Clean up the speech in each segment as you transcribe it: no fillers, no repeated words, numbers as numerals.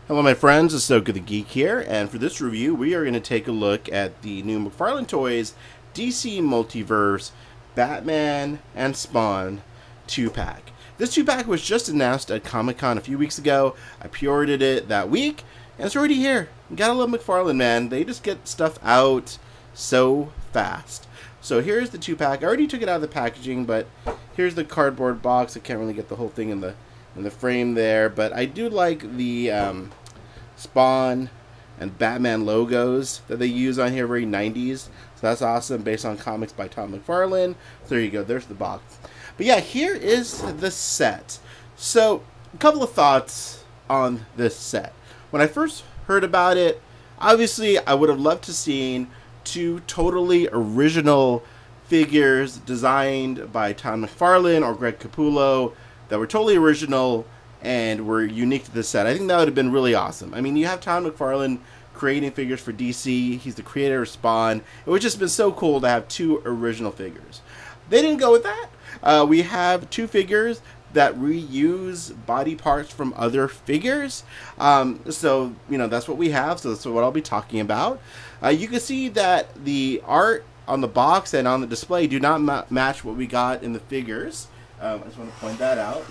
Hello my friends, it's Stoker the Geek here, and for this review we are going to take a look at the new McFarlane Toys DC Multiverse Batman and Spawn 2-pack. This 2-pack was just announced at Comic-Con a few weeks ago. I pre-ordered it that week, and it's already here. You gotta love McFarlane, man. They just get stuff out so fast. So here's the 2-pack. I already took it out of the packaging, but here's the cardboard box. I can't really get the whole thing in the frame there, but I do like the Spawn and Batman logos that they use on here, very 90s. So that's awesome, based on comics by Tom McFarlane. So there you go, there's the box. But yeah, here is the set. So a couple of thoughts on this set. When I first heard about it, obviously I would have loved to seen two totally original figures designed by Tom McFarlane or Greg Capullo that were totally original and were unique to this set. I think that would have been really awesome. I mean, you have Tom McFarlane creating figures for DC. He's the creator of Spawn. It would just been so cool to have two original figures. They didn't go with that. We have two figures that reuse body parts from other figures. So, you know, that's what we have. So that's what I'll be talking about. You can see that the art on the box and on the display do not match what we got in the figures. I just want to point that out.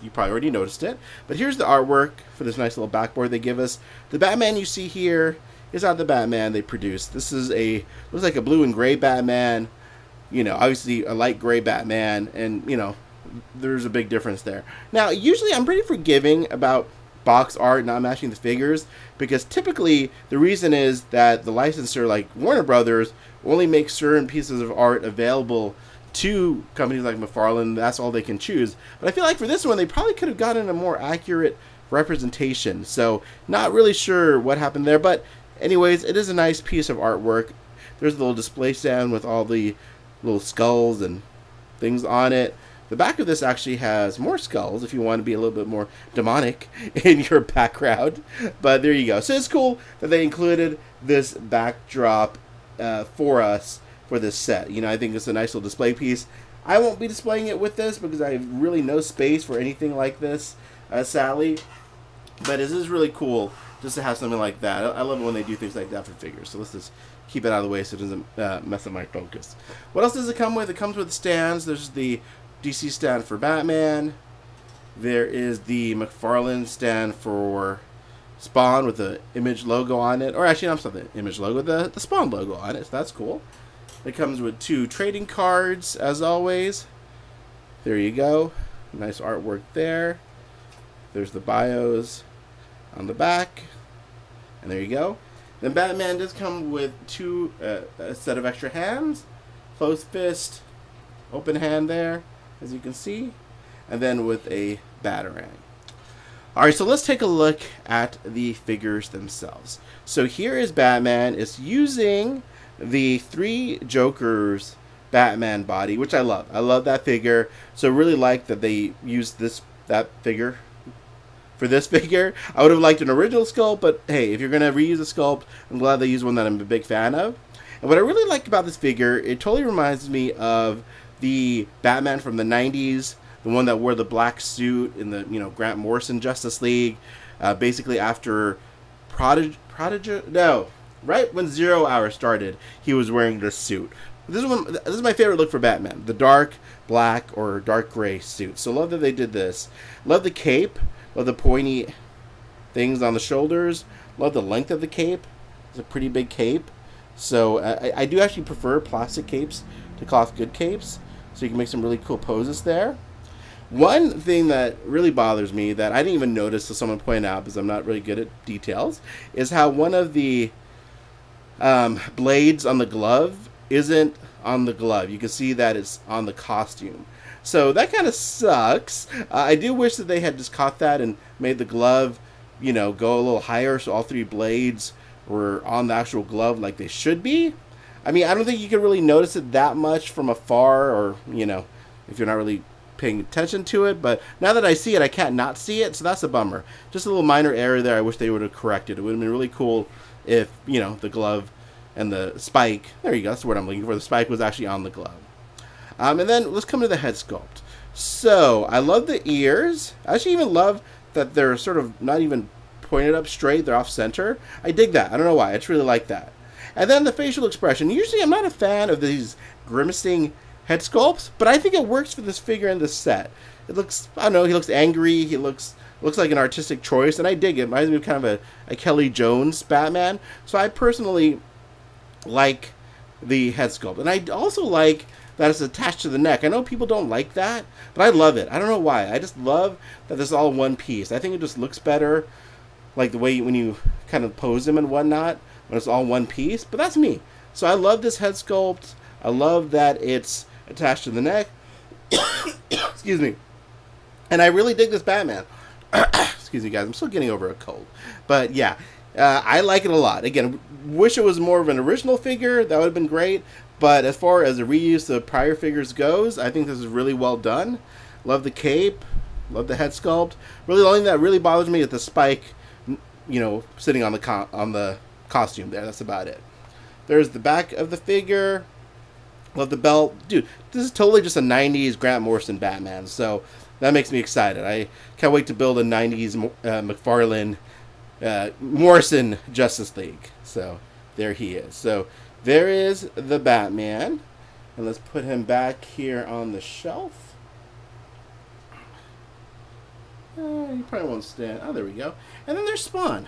You probably already noticed it. But here's the artwork for this nice little backboard they give us. The Batman you see here is not the Batman they produced. This is looks like a blue and gray Batman. You know, obviously a light gray Batman, and you know, there's a big difference there. Now, usually I'm pretty forgiving about box art not matching the figures, because typically the reason is that the licensor, like Warner Brothers, only makes certain pieces of art available to companies like McFarlane. That's all they can choose. But I feel like for this one, they probably could have gotten a more accurate representation. So not really sure what happened there. But anyways, it is a nice piece of artwork. There's a little display stand with all the little skulls and things on it. The back of this actually has more skulls if you want to be a little bit more demonic in your background. But there you go. So it's cool that they included this backdrop for us for this set. You know, I think it's a nice little display piece. I won't be displaying it with this because I have really no space for anything like this, sadly. But it is really cool just to have something like that. I love it when they do things like that for figures. So let's just keep it out of the way so it doesn't mess up my focus. What else does it come with? It comes with stands. There's the DC stand for Batman. There is the McFarlane stand for Spawn with the Image logo on it. Or actually, not the Image logo, the Spawn logo on it. So that's cool. It comes with two trading cards, as always. There you go. Nice artwork there. There's the bios on the back. And there you go. Then Batman does come with a set of extra hands. Closed fist, open hand there, as you can see. And then with a Batarang. Alright, so let's take a look at the figures themselves. So here is Batman. It's using the Three Jokers Batman body, which I love. I love that figure. So really like that they used that figure for this figure. I would have liked an original sculpt, but hey, if you're going to reuse a sculpt, I'm glad they use one that I'm a big fan of. And what I really like about this figure, it totally reminds me of the Batman from the 90s, the one that wore the black suit in the, you know, Grant Morrison Justice League, basically after right when 0 Hour started, he was wearing this suit. This is my favorite look for Batman, the dark black or dark gray suit. So love that they did this. Love the cape. Love the pointy things on the shoulders. Love the length of the cape. It's a pretty big cape. So I do actually prefer plastic capes to cloth good capes. So you can make some really cool poses there. One thing that really bothers me that I didn't even notice till someone pointed out, because I'm not really good at details, is how one of the blades on the glove isn't on the glove. You can see that it's on the costume. So that kind of sucks. I do wish that they had just caught that and made the glove, you know, go a little higher so all three blades were on the actual glove like they should be. I mean, I don't think you can really notice it that much from afar, or, you know, if you're not really paying attention to it. But now that I see it, I can't not see it, so that's a bummer. Just a little minor error there I wish they would have corrected. It would have been really cool if, you know, the glove and the spike, there you go, that's the word I'm looking for, the spike was actually on the glove. And then let's come to the head sculpt. So I love the ears. I actually even love that they're sort of not even pointed up straight. They're off center. I dig that. I don't know why. I just really like that. And then the facial expression. Usually I'm not a fan of these grimacing head sculpts, but I think it works for this figure in this set. It looks, I don't know, he looks angry. He looks like an artistic choice, and I dig it. It reminds me of kind of a Kelly Jones Batman. So I personally like the head sculpt. And I also like that it's attached to the neck. I know people don't like that, but I love it. I don't know why. I just love that this is all one piece. I think it just looks better, like the way when you kind of pose him and whatnot, when it's all one piece. But that's me. So I love this head sculpt. I love that it's attached to the neck. Excuse me. And I really dig this Batman. Excuse me, guys. I'm still getting over a cold. But yeah, I like it a lot. Again, wish it was more of an original figure. That would have been great. But as far as the reuse of prior figures goes, I think this is really well done. Love the cape. Love the head sculpt. Really, the only thing that really bothers me is the spike, you know, sitting on the costume there. That's about it. There's the back of the figure. Love the belt. Dude, this is totally just a 90s Grant Morrison Batman. So that makes me excited. I can't wait to build a 90s McFarlane Morrison Justice League. So there he is. So there is the Batman. And let's put him back here on the shelf. He probably won't stand. Oh, there we go. And then there's Spawn.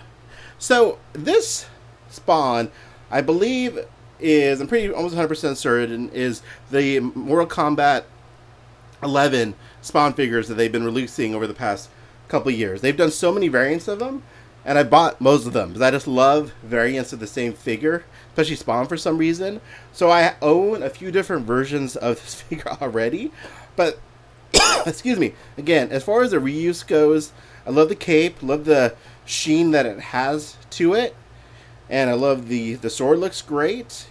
So this Spawn, I believe, is, I'm pretty almost 100% certain, is the Mortal Kombat 11 Spawn figures that they've been releasing over the past couple of years. They've done so many variants of them, and I bought most of them because I just love variants of the same figure, especially Spawn for some reason. So I own a few different versions of this figure already, but excuse me, again, as far as the reuse goes, I love the cape, love the sheen that it has to it, and I love the sword looks great.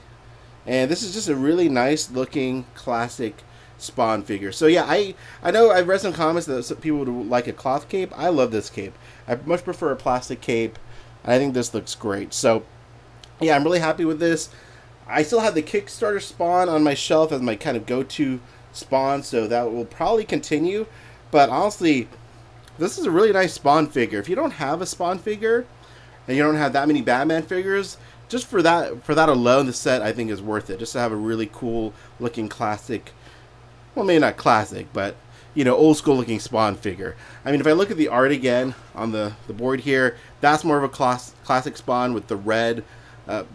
And this is just a really nice looking classic Spawn figure. So yeah, I know I've read some comments that some people would like a cloth cape. I love this cape. I much prefer a plastic cape. I think this looks great. So yeah, I'm really happy with this. I still have the Kickstarter Spawn on my shelf as my kind of go-to Spawn, so that will probably continue. But honestly, this is a really nice Spawn figure. If you don't have a Spawn figure and you don't have that many Batman figures, just for that alone, the set I think is worth it. Just to have a really cool looking classic, well, maybe not classic, but you know, old school looking Spawn figure. I mean, if I look at the art again on the board here, that's more of a classic Spawn with the red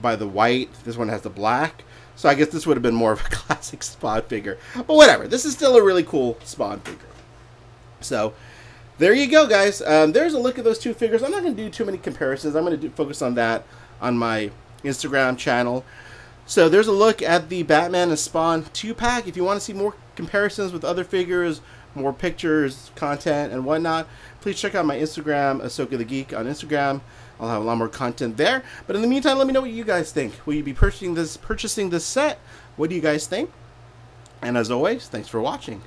by the white. This one has the black. So I guess this would have been more of a classic Spawn figure. But whatever. This is still a really cool Spawn figure. So there you go, guys. There's a look at those two figures. I'm not going to do too many comparisons. I'm going to focus on that on my Instagram channel. So there's a look at the Batman and Spawn 2-pack. If you want to see more comparisons with other figures, more pictures, content, and whatnot, please check out my Instagram, Ahsoka the Geek on Instagram. I'll have a lot more content there. But in the meantime, let me know what you guys think. Will you be purchasing this set? What do you guys think? And as always, thanks for watching.